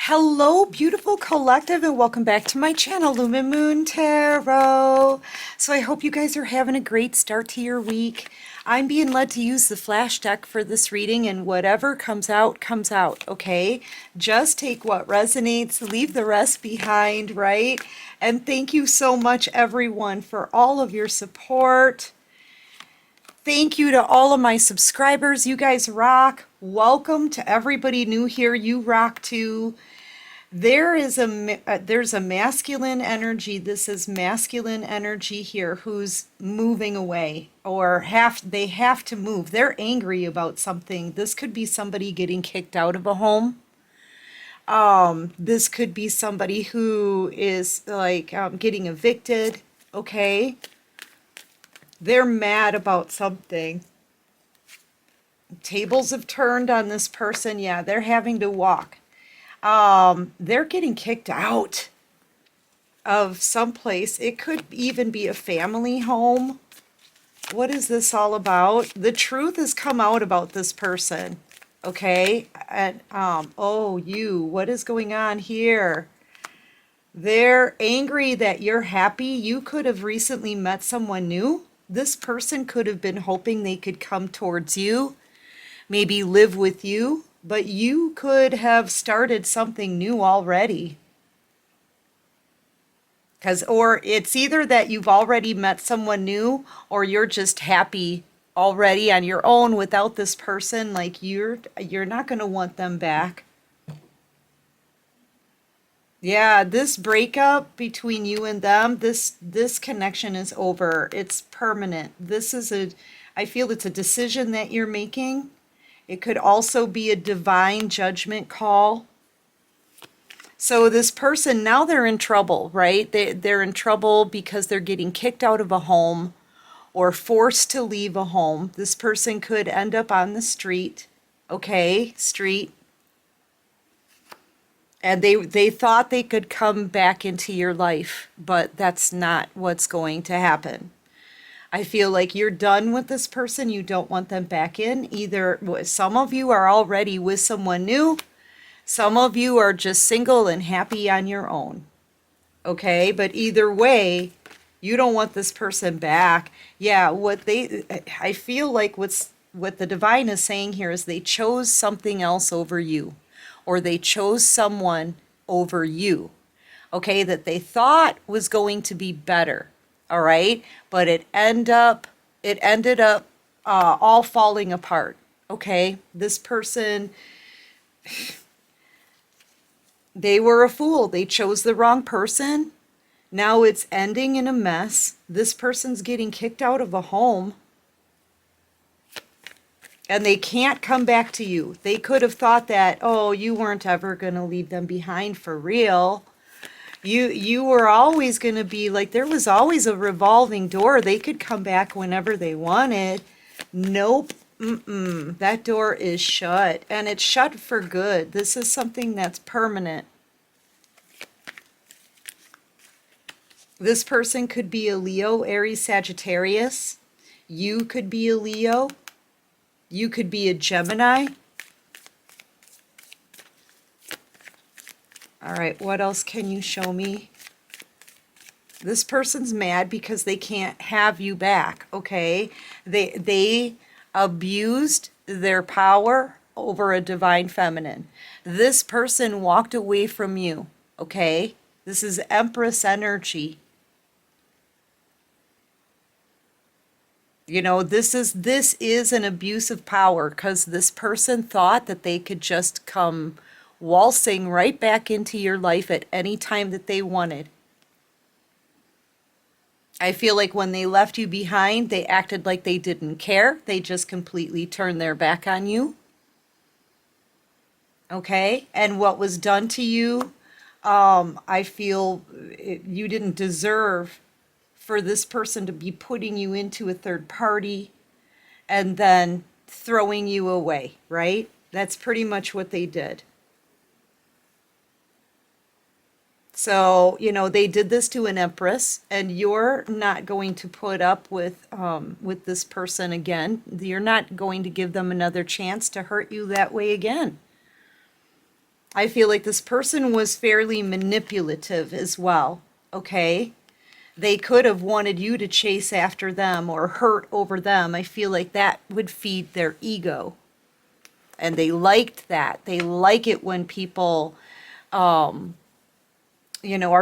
Hello, beautiful collective, and welcome back to my channel, Lumen Moon Tarot. So I hope you guys are having a great start to your week. I'm being led to use the flash deck for this reading, and whatever comes out, okay? Just take what resonates, leave the rest behind, right? And thank you so much, everyone, for all of your support. Thank you to all of my subscribers. You guys rock. Welcome to everybody new here. You rock too. There's a masculine energy. This is masculine energy here who's moving away or they have to move. They're angry about something. This could be somebody getting kicked out of a home. This could be somebody who is like getting evicted. Okay. They're mad about something. Tables have turned on this person. Yeah, they're having to walk. They're getting kicked out of someplace. It could even be a family home. What is this all about? The truth has come out about this person. Okay. And, what is going on here? They're angry that you're happy. You could have recently met someone new. This person could have been hoping they could come towards you, maybe live with you, but you could have started something new already. Or it's either that you've already met someone new or you're just happy already on your own without this person. Like you're not going to want them back. Yeah, this breakup between you and them, this connection is over. It's permanent. I feel it's a decision that you're making. It could also be a divine judgment call. So this person, now they're in trouble, right? They're in trouble because they're getting kicked out of a home or forced to leave a home. This person could end up on the street, okay, street. And they thought they could come back into your life, but that's not what's going to happen. I feel like you're done with this person. You don't want them back in. Either some of you are already with someone new. Some of you are just single and happy on your own. Okay, but either way, you don't want this person back. Yeah, I feel like what the divine is saying here is they chose something else over you, or they chose someone over you, okay, that they thought was going to be better, all right, but it ended up all falling apart, okay? This person, they were a fool. They chose the wrong person. Now it's ending in a mess. This person's getting kicked out of a home. And they can't come back to you. They could have thought that, oh, you weren't ever going to leave them behind for real. You were always going to be like, there was always a revolving door. They could come back whenever they wanted. Nope. That door is shut. And it's shut for good. This is something that's permanent. This person could be a Leo, Aries, Sagittarius. You could be a Leo. You could be a Gemini. All right, what else can you show me? This person's mad because they can't have you back, okay? They abused their power over a divine feminine. This person walked away from you, okay? This is Empress energy. You know, this is an abuse of power because this person thought that they could just come waltzing right back into your life at any time that they wanted. I feel like when they left you behind, they acted like they didn't care. They just completely turned their back on you. Okay? And what was done to you, I feel you didn't deserve for this person to be putting you into a third party and then throwing you away, right? That's pretty much what they did. So, you know, they did this to an empress, and you're not going to put up with this person again. You're not going to give them another chance to hurt you that way again. I feel like this person was fairly manipulative as well, okay? They could have wanted you to chase after them or hurt over them. I feel like that would feed their ego. And they liked that. They like it when people, are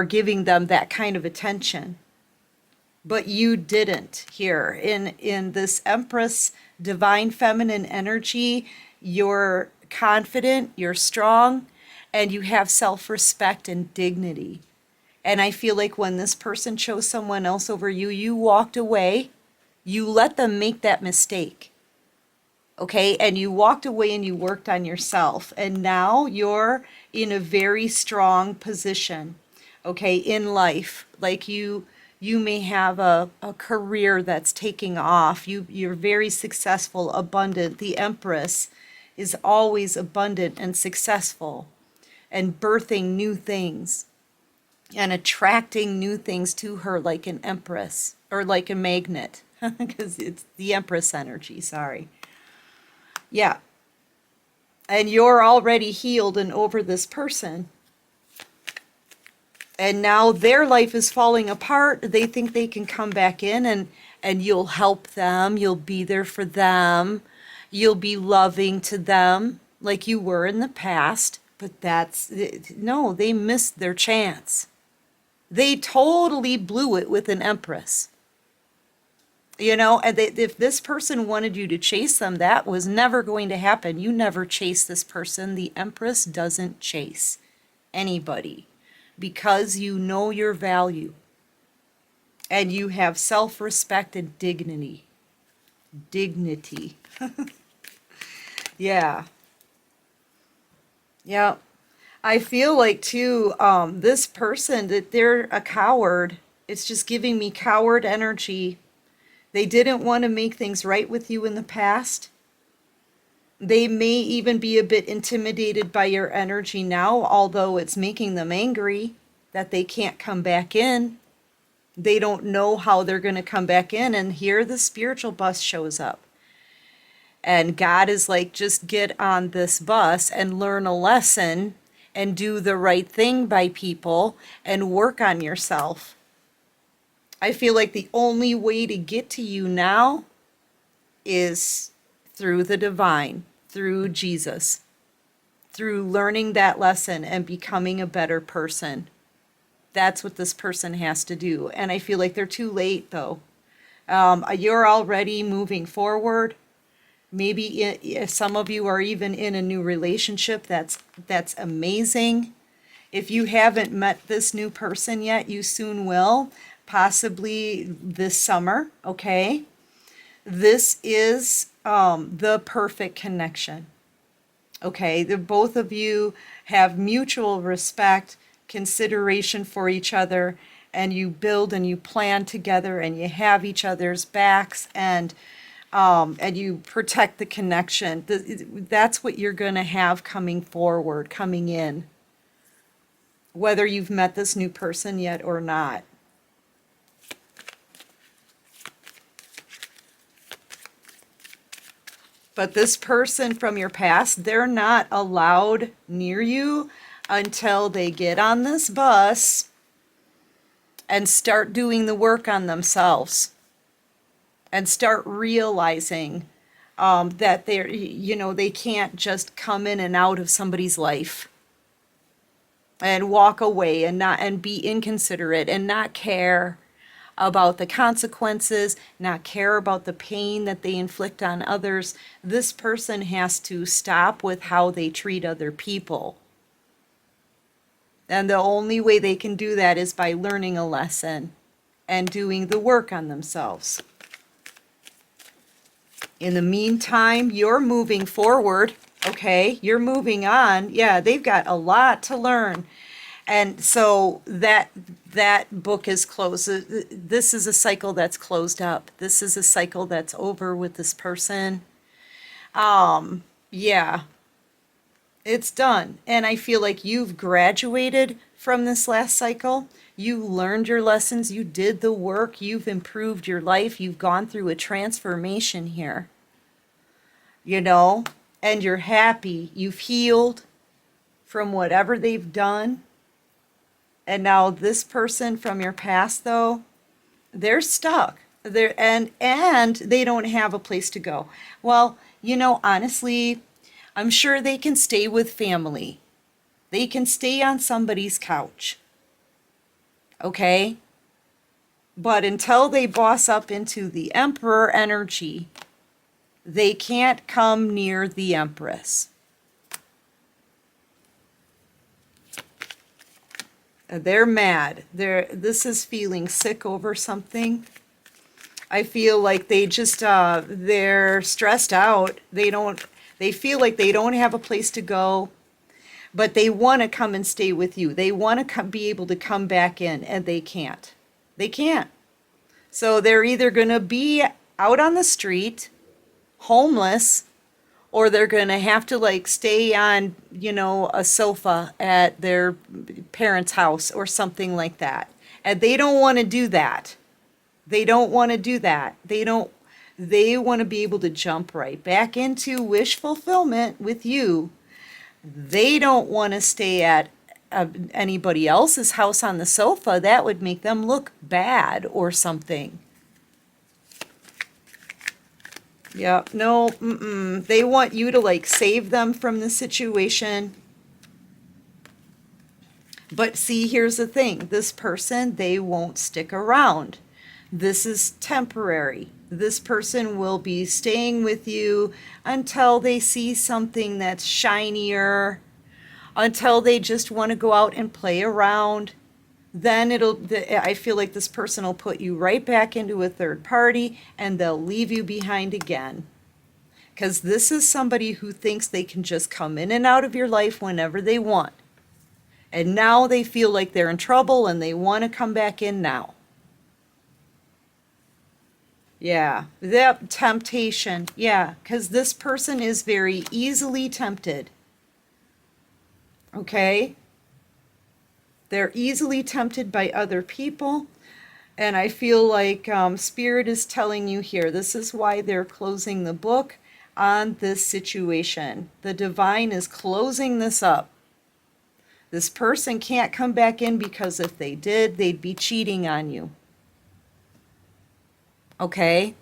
giving them that kind of attention. But you didn't here. In this Empress divine feminine energy, you're confident, you're strong, and you have self-respect and dignity. And I feel like when this person chose someone else over you, you walked away, you let them make that mistake. Okay, and you walked away and you worked on yourself, and now you're in a very strong position, okay, in life. Like you may have a career that's taking off. You're very successful, abundant. The Empress is always abundant and successful and birthing new things and attracting new things to her like an empress or like a magnet because it's the Empress energy, sorry. Yeah. And you're already healed and over this person. And now their life is falling apart. They think they can come back in and you'll help them. You'll be there for them. You'll be loving to them like you were in the past. But no, they missed their chance. They totally blew it with an Empress. And if this person wanted you to chase them, that was never going to happen. You never chase this person. The Empress doesn't chase anybody because you know your value and you have self-respect and dignity. Dignity. Yeah. Yeah. I feel like, too, this person, that they're a coward. It's just giving me coward energy. They didn't want to make things right with you in the past. They may even be a bit intimidated by your energy now, although it's making them angry that they can't come back in. They don't know how they're going to come back in. And here the spiritual bus shows up. And God is like, just get on this bus and learn a lesson and do the right thing by people and work on yourself. I feel like the only way to get to you now is through the divine, through Jesus, through learning that lesson and becoming a better person. That's what this person has to do. And I feel like they're too late, though. You're already moving forward. Maybe some of you are even in a new relationship. That's amazing. If you haven't met this new person yet, you soon will. Possibly this summer, okay? This is the perfect connection, okay? The both of you have mutual respect, consideration for each other, and you build and you plan together, and you have each other's backs, and you protect the connection. That's what you're going to have coming forward, coming in, whether you've met this new person yet or not. But this person from your past, they're not allowed near you until they get on this bus and start doing the work on themselves and start realizing that they can't just come in and out of somebody's life and walk away and be inconsiderate and not care about the consequences, not care about the pain that they inflict on others. This person has to stop with how they treat other people. And the only way they can do that is by learning a lesson and doing the work on themselves. In the meantime, you're moving forward, okay? You're moving on. Yeah, they've got a lot to learn. And so that book is closed. This is a cycle that's closed up. This is a cycle that's over with this person. Yeah, it's done. And I feel like you've graduated from this last cycle. You learned your lessons. You did the work. You've improved your life. You've gone through a transformation here, and you're happy. You've healed from whatever they've done. And now this person from your past, though, they're stuck. And they don't have a place to go. Well, honestly, I'm sure they can stay with family. They can stay on somebody's couch. Okay? But until they boss up into the Emperor energy, they can't come near the Empress. They're mad. This is feeling sick over something. I feel like they just they're stressed out. They feel like they don't have a place to go, but they want to come and stay with you. They want to be able to come back in, and they can't. They can't. So they're either going to be out on the street, homeless, or they're going to have to like stay on, a sofa at their parents' house or something like that. And they don't want to do that. They don't want to do that. They want to be able to jump right back into wish fulfillment with you. They don't want to stay at anybody else's house on the sofa. That would make them look bad or something. Yeah, no, they want you to like save them from the situation. But see, here's the thing. This person, they won't stick around. This is temporary. This person will be staying with you until they see something that's shinier, until they just want to go out and play around. Then I feel like this person will put you right back into a third party and they'll leave you behind again. Because this is somebody who thinks they can just come in and out of your life whenever they want. And now they feel like they're in trouble and they want to come back in now. Yeah, that temptation. Yeah, because this person is very easily tempted. Okay? They're easily tempted by other people. And I feel like Spirit is telling you here, this is why they're closing the book on this situation. The divine is closing this up. This person can't come back in because if they did, they'd be cheating on you. Okay?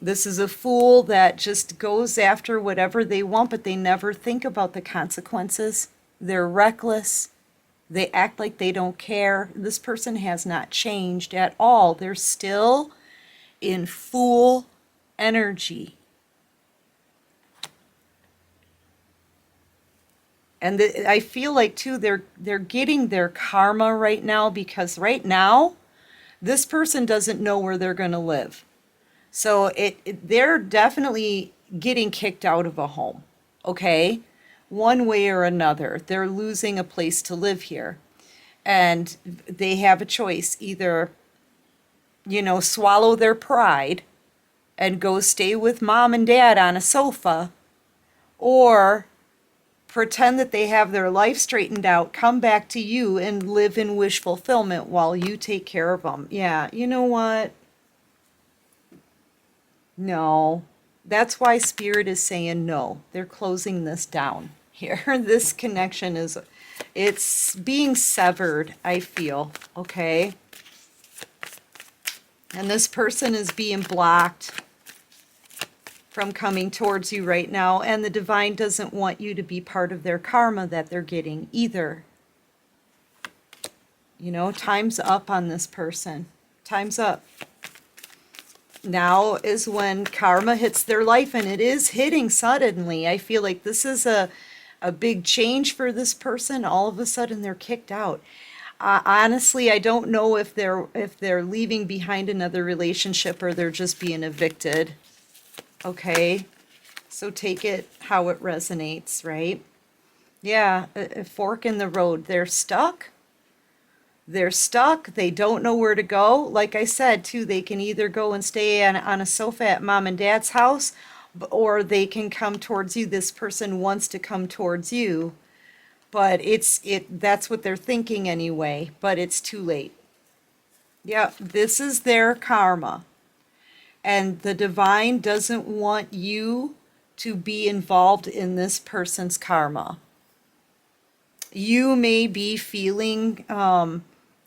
This is a fool that just goes after whatever they want, but they never think about the consequences. They're reckless. They act like they don't care. This person has not changed at all. They're still in fool energy. And I feel like, too, they're getting their karma right now because right now, this person doesn't know where they're going to live. So they're definitely getting kicked out of a home, okay? One way or another. They're losing a place to live here. And they have a choice. Either, swallow their pride and go stay with mom and dad on a sofa, or pretend that they have their life straightened out, come back to you and live in wish fulfillment while you take care of them. Yeah, you know what? No. That's why Spirit is saying no. They're closing this down here. This connection it's being severed, I feel, okay? And this person is being blocked from coming towards you right now, and the divine doesn't want you to be part of their karma that they're getting either. Time's up on this person. Time's up. Now is when karma hits their life, and it is hitting suddenly. I feel like this is a big change for this person. All of a sudden, they're kicked out. Honestly, I don't know if they're leaving behind another relationship or they're just being evicted. Okay, so take it how it resonates, right? Yeah, a fork in the road. They're stuck. They're stuck. They don't know where to go. Like I said, too, they can either go and stay on a sofa at mom and dad's house, or they can come towards you. This person wants to come towards you, but that's what they're thinking anyway, but it's too late. Yeah, this is their karma. And the divine doesn't want you to be involved in this person's karma. You may be feeling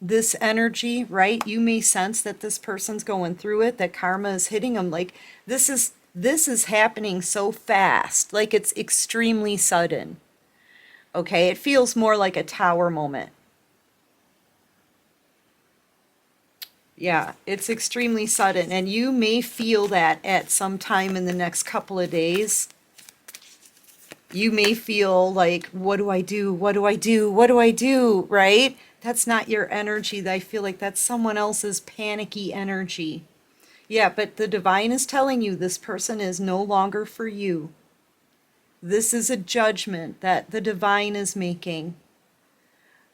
this energy, right? You may sense that this person's going through it, that karma is hitting them. Like this is happening so fast, like it's extremely sudden. Okay, it feels more like a tower moment. Yeah, it's extremely sudden, and you may feel that at some time in the next couple of days. You may feel like, what do I do? What do I do? What do I do? Right? That's not your energy. I feel like that's someone else's panicky energy. Yeah, but the divine is telling you this person is no longer for you. This is a judgment that the divine is making.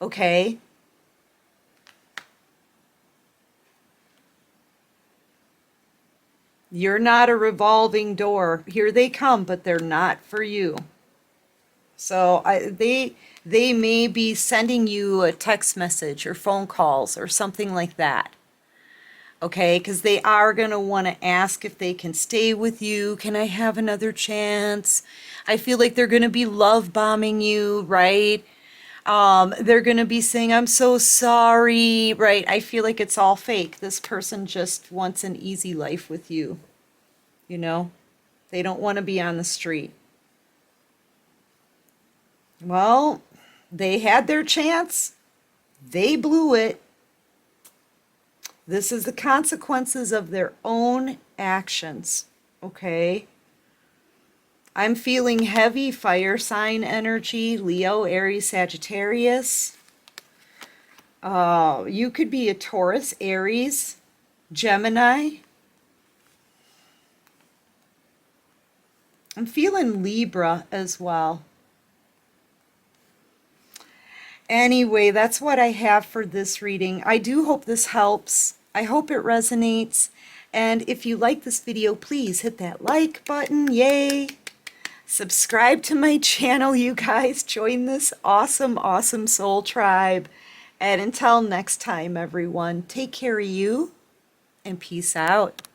Okay? You're not a revolving door. Here they come, but they're not for you. So they may be sending you a text message or phone calls or something like that. Okay, because they are going to want to ask if they can stay with you. Can I have another chance? I feel like they're going to be love bombing you, right? They're going to be saying, I'm so sorry, right? I feel like it's all fake. This person just wants an easy life with you, you know? They don't want to be on the street. Well, they had their chance. They blew it. This is the consequences of their own actions, okay? I'm feeling heavy fire sign energy, Leo, Aries, Sagittarius. You could be a Taurus, Aries, Gemini. I'm feeling Libra as well. Anyway, that's what I have for this reading. I do hope this helps. I hope it resonates. And if you like this video, please hit that like button. Yay! Subscribe to my channel, you guys. Join this awesome, awesome soul tribe. And until next time, everyone, take care of you and peace out.